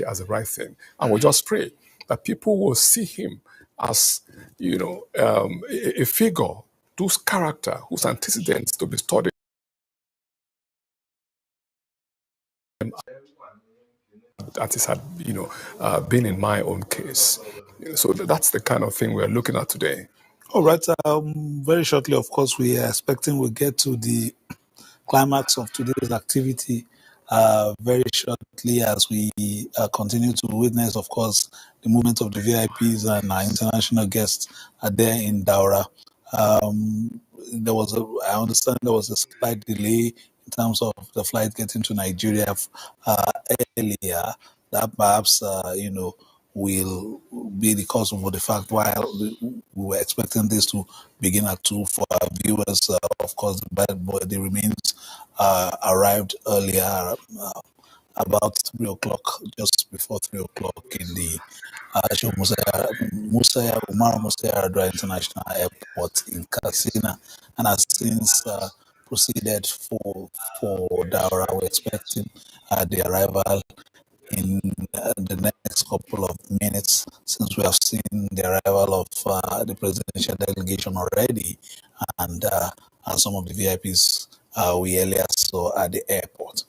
as the right thing. And we just pray that people will see him as, a figure whose character, whose antecedents to be studied. That is had, been in my own case. So that's the kind of thing we're looking at today. All right. Very shortly, of course, we are expecting we'll get to the climax of today's activity very shortly as we continue to witness, of course, the movement of the VIPs and our international guests are there in Daura. I understand there was a slight delay in terms of the flight getting to Nigeria earlier. That perhaps, will be the cause of the fact while we were expecting this to begin at 2 for our viewers. Of course, the remains arrived earlier, about 3 o'clock, just before 3 o'clock in the Umar Musa Yar'Adua International Airport in Katsina, and has since proceeded for Daura. We're expecting the arrival in the next couple of minutes, since we have seen the arrival of the presidential delegation already, and some of the VIPs we earlier saw at the airport.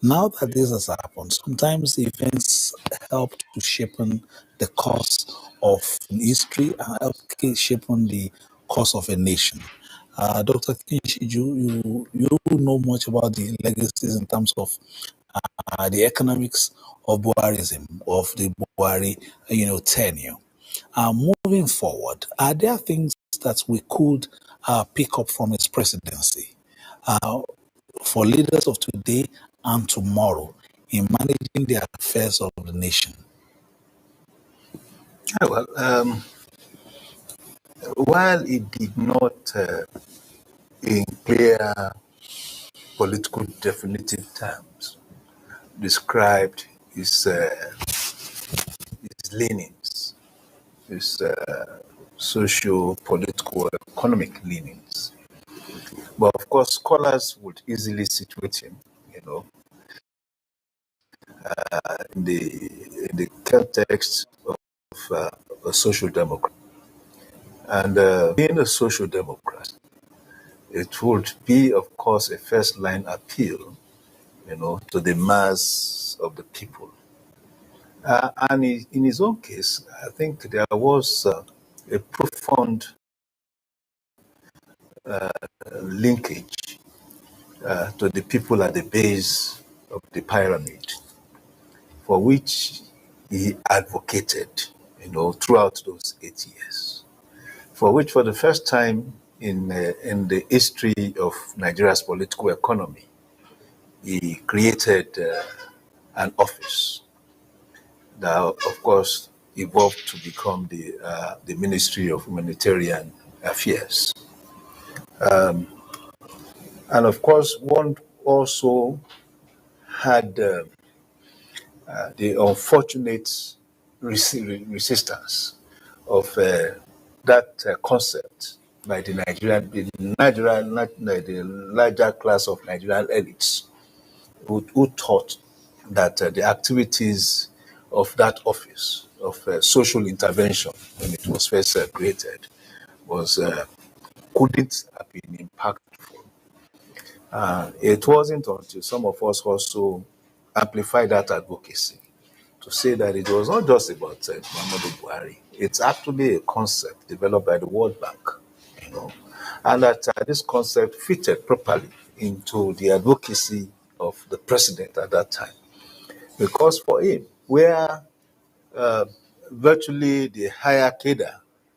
Now that this has happened, sometimes the events help to shape the course of history and help shape the course of a nation. Dr. Kinshiju, you know much about the legacies in terms of the economics of Buharism, of the Buhari, tenure. Moving forward, are there things that we could pick up from his presidency for leaders of today and tomorrow in managing the affairs of the nation? While it did not, in clear political definitive terms, described his leanings, his socio-political, economic leanings. But of course, scholars would easily situate him, in the context of a social democrat. And being a social democrat, it would be, of course, a first-line appeal, to the mass of the people. And in his own case, I think there was a profound linkage to the people at the base of the pyramid, for which he advocated, throughout those 8 years, for which, for the first time in the history of Nigeria's political economy, he created an office that, of course, evolved to become the Ministry of Humanitarian Affairs. And of course, one also had the unfortunate resistance of that concept by the larger class of Nigerian elites, who thought that the activities of that office of social intervention, when it was first created, couldn't have been impactful. It wasn't until some of us also amplified that advocacy to say that it was not just about Muhammadu Buhari. It's actually a concept developed by the World Bank, and that this concept fitted properly into the advocacy of the president at that time. Because for him, where virtually the higher cadre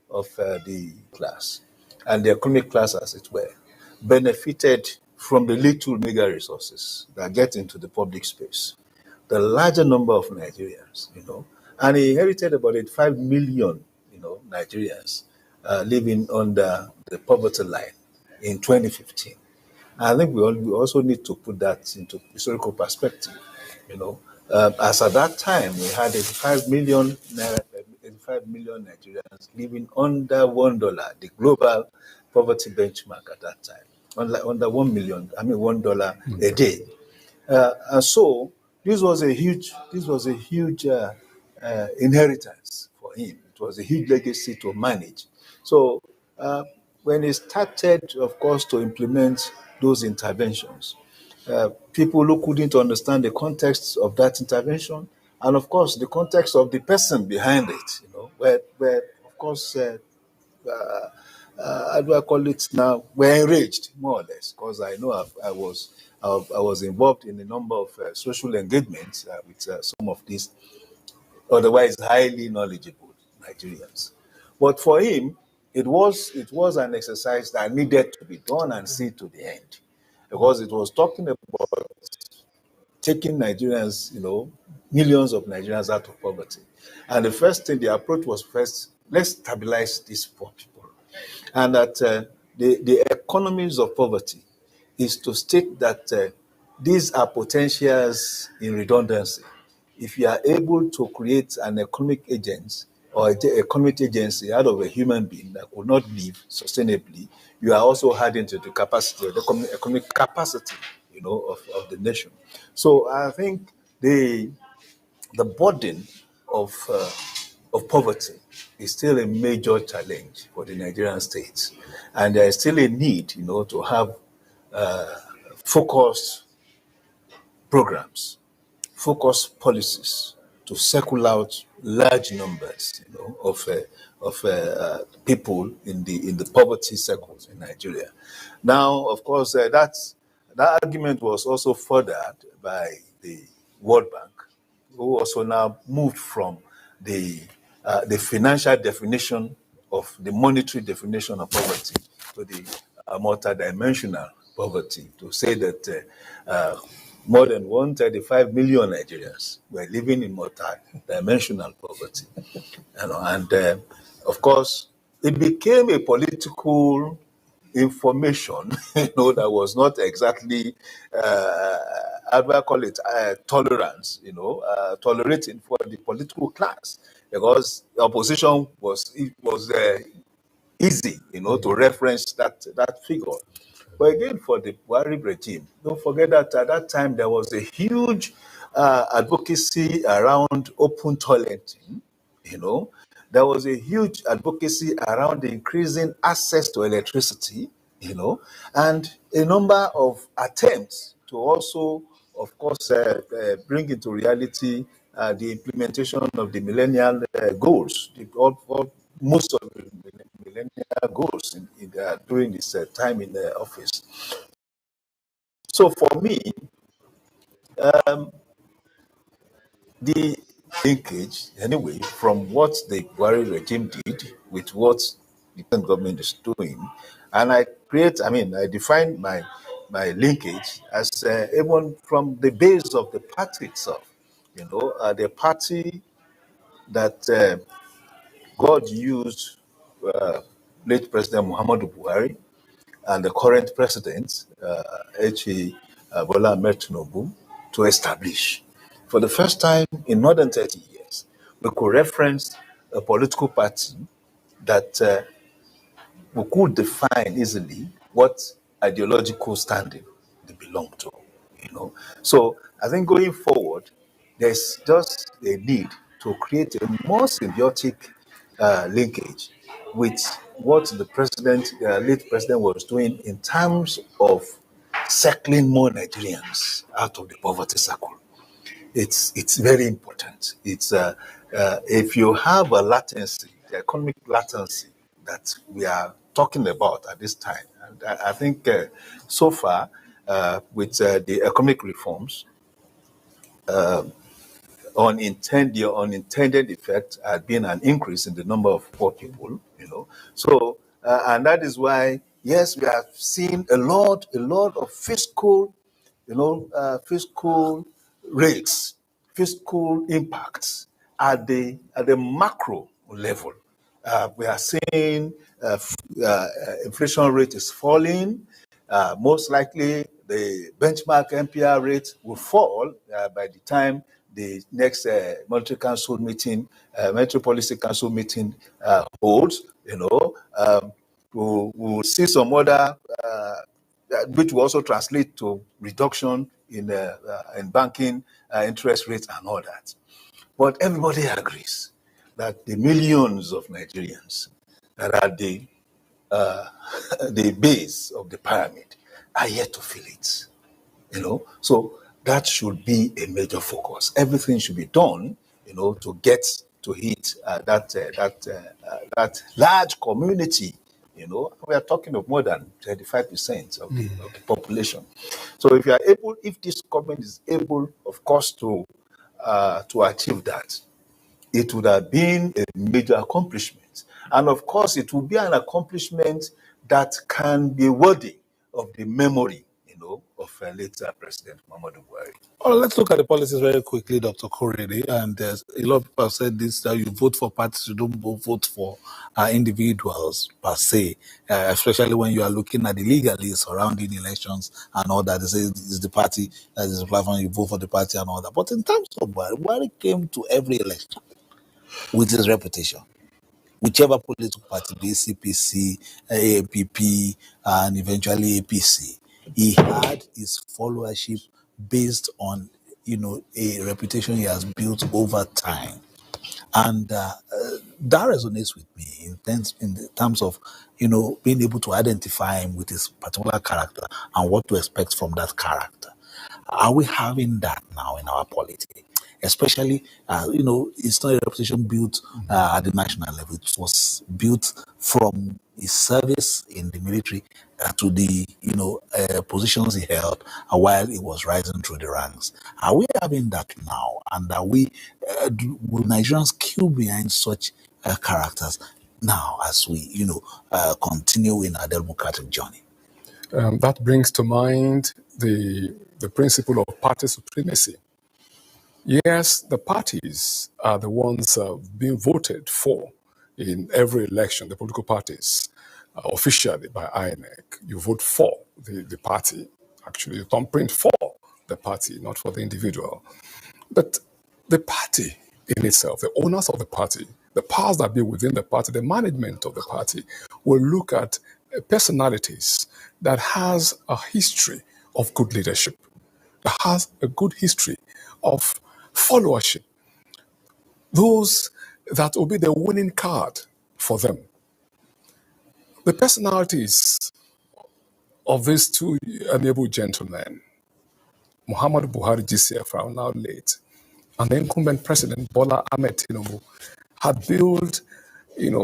of the class and the economic class, as it were, benefited from the little meager resources that get into the public space, the larger number of Nigerians, and he inherited about 85 million, Nigerians living under the poverty line in 2015. And I think we also need to put that into historical perspective, as at that time we had 85 million Nigerians living under $1, the global poverty benchmark at that time, under $1 million, $1 a day. And so this was a huge inheritance for him. It was a huge legacy to manage. So when he started, of course, to implement those interventions, people who couldn't understand the context of that intervention, and of course the context of the person behind it, where of course, how do I call it now? We're enraged, more or less, because I know I was involved in a number of social engagements with some of these otherwise highly knowledgeable Nigerians. But for him, it was an exercise that needed to be done and see to the end, because it was talking about taking Nigerians, millions of Nigerians out of poverty. And the first thing, the approach was first, let's stabilize these poor people. And that the economies of poverty is to state that these are potentials in redundancy. If you are able to create an economic agent or economic agency out of a human being that could not live sustainably, you are also adding to the capacity, the economic capacity, of the nation. So I think the burden of poverty is still a major challenge for the Nigerian state, and there is still a need, to have focused programs, focused policies to circle out large numbers, of people in the poverty circles in Nigeria. Now, of course, that argument was also furthered by the World Bank, who also now moved from the financial definition of the monetary definition of poverty to the multidimensional poverty, to say that more than 135 million Nigerians were living in multidimensional poverty. And of course, it became a political information, that was not exactly, how do I call it, tolerance, tolerating for the political class, because the opposition was easy, to reference that figure. But again, for the Buhari regime, don't forget that at that time there was a huge advocacy around open toileting. There was a huge advocacy around increasing access to electricity. And a number of attempts to also, of course, bring into reality the implementation of the millennial goals, most of the millennial goals during this time in the office. So for me, the linkage, anyway, from what the Buhari regime did with what the current government is doing, and I define my linkage as even from the base of the party itself. The party that God used late President Muhammadu Buhari and the current president, H.E. Bola Ahmed Tinubu, to establish. For the first time in more than 30 years, we could reference a political party that we could define easily what ideological standing they belong to. So I think going forward, there's just a need to create a more symbiotic linkage with what the late president, was doing in terms of circling more Nigerians out of the poverty circle. It's very important. It's if you have a latency, the economic latency that we are talking about at this time, and I think so far with the economic reforms, the unintended effect had been an increase in the number of poor people. So and that is why, yes, we have seen a lot of fiscal rates, fiscal impacts at the macro level. We are seeing inflation rate is falling. Most likely, the benchmark MPR rate will fall by the time the next Monetary Council meeting, Monetary Policy Council meeting holds. We'll see some other which will also translate to reduction in banking interest rates and all that. But everybody agrees that the millions of Nigerians that are the base of the pyramid are yet to feel it. So that should be a major focus. Everything should be done, to get to hit that large community. We are talking of more than 25% of the population. So if this government is able, of course, to achieve that, it would have been a major accomplishment. And of course, it will be an accomplishment that can be worthy of the memory, of later President Muhammadu Buhari. Well, let's look at the policies very quickly, Dr. Korede. And there's a lot of people have said this, that you vote for parties, you don't vote for individuals per se, especially when you are looking at the legalese surrounding elections and all that. They say it's the party that is the platform, you vote for the party and all that. But in terms of Buhari came to every election with his reputation. Whichever political party, the CPC, AAPP, and eventually APC, he had his followership based on, a reputation he has built over time. And that resonates with me in terms of, being able to identify him with his particular character and what to expect from that character. Are we having that now in our polity? Especially, it's not a reputation built at the national level. It was built from his service in the military to the, positions he held while he was rising through the ranks. Are we having that now? And are we, will Nigerians queue behind such characters now as we, continue in our democratic journey? That brings to mind the principle of party supremacy. Yes, the parties are the ones being voted for in every election, the political parties, officially by INEC. You vote for the party. Actually, you thumbprint for the party, not for the individual. But the party in itself, the owners of the party, the powers that be within the party, the management of the party, will look at personalities that has a history of good leadership, that has a good history of followership, those that will be the winning card for them. The personalities of these two amiable gentlemen, Muhammadu Buhari GCF, are now late, and the incumbent president, Bola Ahmed Tinubu, had built,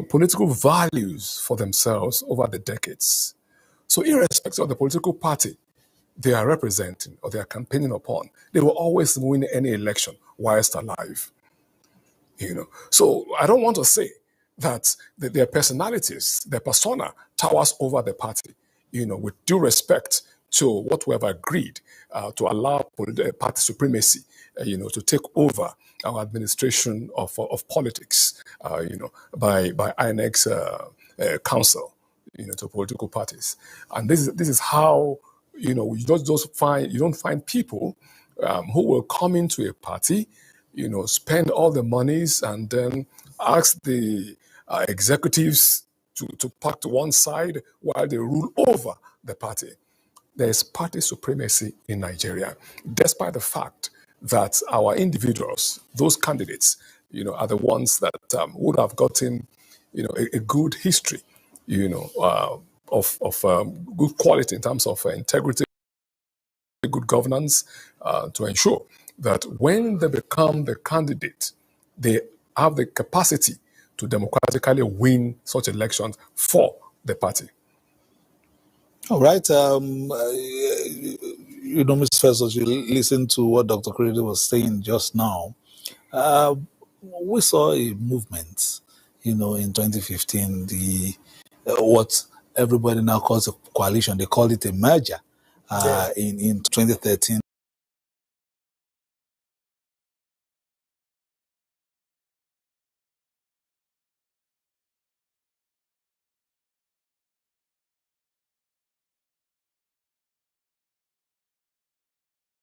political values for themselves over the decades. So irrespective of the political party they are representing or they are campaigning upon, they will always win any election whilst alive. So I don't want to say that their personalities, their persona, towers over the party. With due respect to what we have agreed to allow party supremacy, to take over our administration of politics, by INEC's council, to political parties, and this is how you don't find people who will come into a party, spend all the monies and then ask the executives to park to one side while they rule over the party. There is party supremacy in Nigeria, despite the fact that our individuals, those candidates, are the ones that would have gotten, a good history, of good quality in terms of integrity, good governance, to ensure that when they become the candidate, they have the capacity to democratically win such elections for the party. All right. Mr. Festus, you listen to what Dr. Korede was saying just now. We saw a movement, in 2015, what everybody now calls a coalition. They call it a merger in 2013.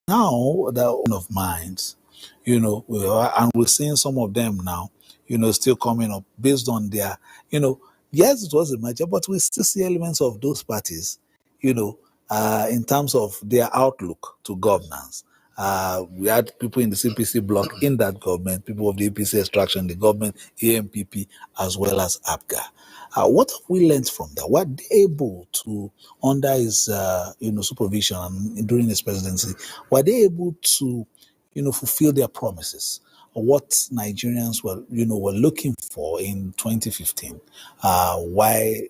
Now, the own of minds, and we're seeing some of them now, still coming up based on their, yes, it was a merger, but we still see elements of those parties, in terms of their outlook to governance. We had people in the CPC bloc in that government, people of the APC extraction, the government, AMPP, as well as APGA. What have we learned from that? Were they able to, under his supervision and during his presidency, were they able to fulfill their promises? What Nigerians were looking for in 2015? Why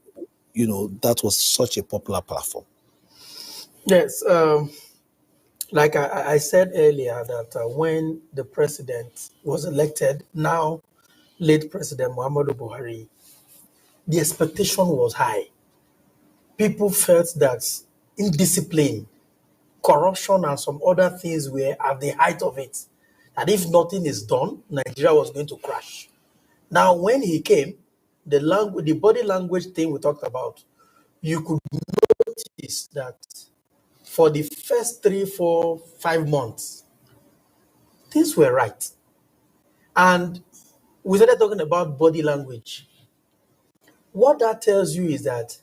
that was such a popular platform? Yes, like I said earlier, that when the president was elected, now late President Muhammadu Buhari, the expectation was high. People felt that indiscipline, corruption, and some other things were at the height of it. That if nothing is done, Nigeria was going to crash. Now, when he came, the body language thing we talked about, you could notice that for the first 3, 4, 5 months, things were right. And we started talking about body language. What that tells you is that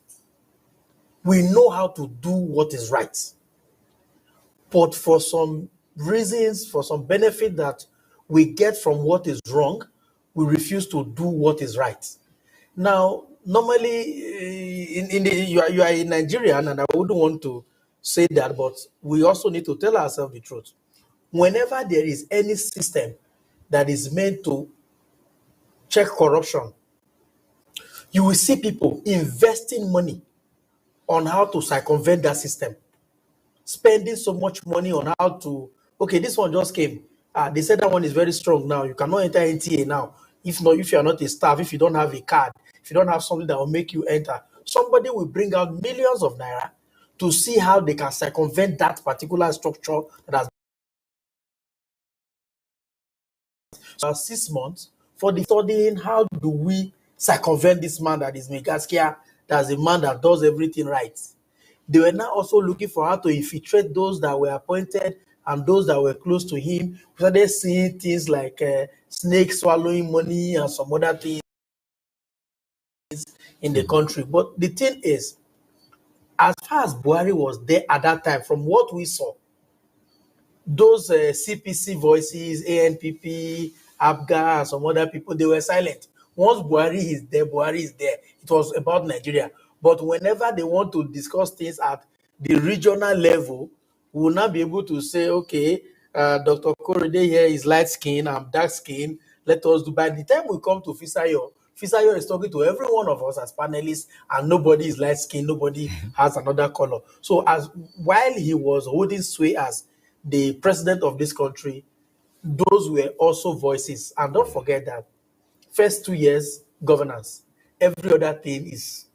we know how to do what is right. But for some reasons, for some benefit that we get from what is wrong, we refuse to do what is right. Now, normally, you are a Nigerian, and I wouldn't want to say that, but we also need to tell ourselves the truth. Whenever there is any system that is meant to check corruption, you will see people investing money on how to circumvent that system, spending so much money on how to, okay, this one just came. They said that one is very strong now. You cannot enter NTA now. If you are not a staff, if you don't have a card, if you don't have something that will make you enter, somebody will bring out millions of naira to see how they can circumvent that particular structure that has 6 months for the studying how do we circumvent this man that is Megaskia, that's a man that does everything right. They were now also looking for how to infiltrate those that were appointed and those that were close to him. We started seeing things like snakes swallowing money and some other things in the country. But the thing is, as far as Buhari was there at that time, from what we saw, those CPC voices, ANPP, ABGA, and some other people, they were silent. Once Buhari is there, Buhari is there. It was about Nigeria. But whenever they want to discuss things at the regional level, we will not be able to say, okay, Dr. Korede here is light skin, I'm dark skin. Let us do. By the time we come to Fisayo, Fisayo is talking to every one of us as panelists, and nobody is light skin, nobody has another color. So as while he was holding sway as the president of this country, those were also voices. And don't forget that first 2 years, governance. Every other thing is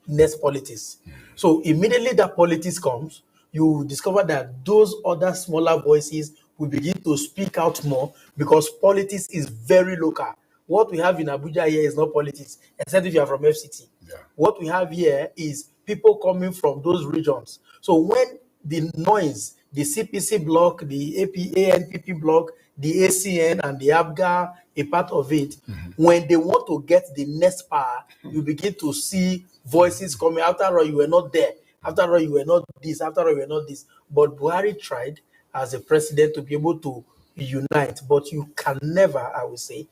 next politics. So immediately that politics comes, you discover that those other smaller voices will begin to speak out more because politics is very local. What we have in Abuja here is not politics, except if you are from FCT. Yeah. What we have here is people coming from those regions. So when the noise, the CPC block, the ANPP block, the ACN and the ABGA, a part of it, when they want to get the next power, you begin to see voices coming. After all, you were not there. After all, you were not this. After all, you were not this. But Buhari tried as a president to be able to unite. But you can never, I would say,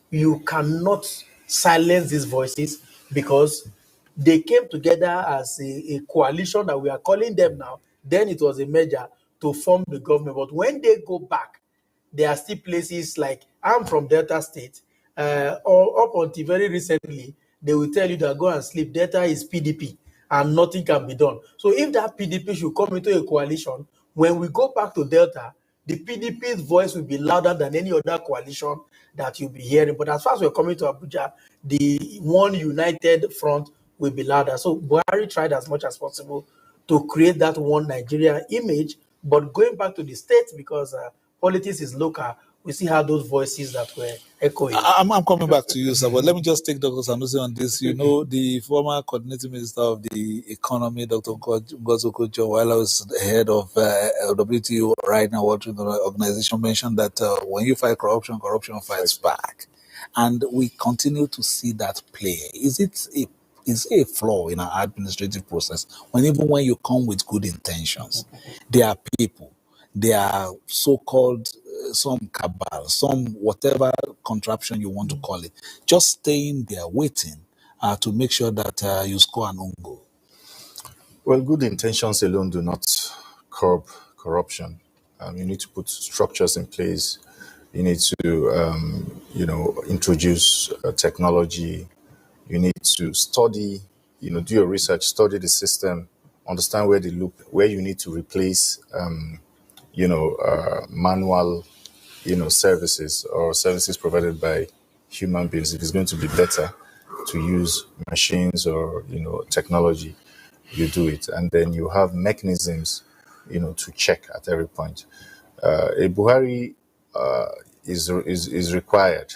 you cannot silence these voices because they came together as a coalition that we are calling them now. Then it was a merger to form the government. But when they go back, there are still places like I'm from Delta State, or up until very recently, they will tell you that go and sleep. Delta is PDP and nothing can be done. So if that PDP should come into a coalition, when we go back to Delta, the PDP's voice will be louder than any other coalition that you'll be hearing. But as far as we're coming to Abuja, the one united front will be louder. So Buhari tried as much as possible to create that one Nigeria image. But going back to the states, because politics is local, we see how those voices that were echoing. I'm coming back to you, sir, but let me just take Dr. Sanusi on this. You know, the former coordinating minister of the economy, Dr. Ngozi Okonjo, while I was the head of WTO right now, watching the organization, mentioned that when you fight corruption, corruption fights back. And we continue to see that play. Is it is a flaw in our administrative process. Even when you come with good intentions, there are people, there are so-called some cabal, some whatever contraption you want to call it, just staying there waiting to make sure that you score an own goal. Well, good intentions alone do not curb corruption. You need to put structures in place. You need to, introduce technology. You need to study, do your research, study the system, understand where you need to replace, manual, services or services provided by human beings. If it's going to be better to use machines or, technology, you do it. And then you have mechanisms, to check at every point. A Buhari is required,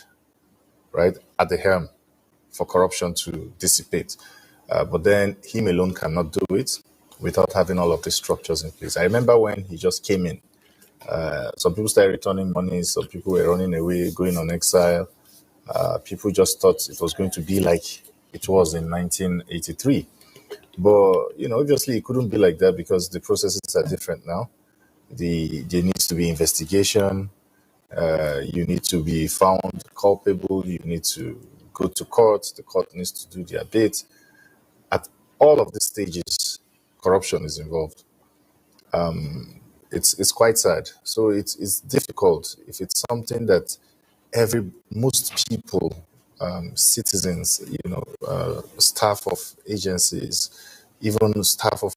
right, at the helm for corruption to dissipate. But then him alone cannot do it without having all of the structures in place. I remember when he just came in, some people started returning money, some people were running away, going on exile. People just thought it was going to be like it was in 1983. But, obviously it couldn't be like that because the processes are different now. There needs to be investigation. You need to be found culpable. You need to go to court. The court needs to do their bit. At all of the stages, corruption is involved. It's quite sad. So it's difficult if it's something that most people, citizens, staff of agencies, even staff of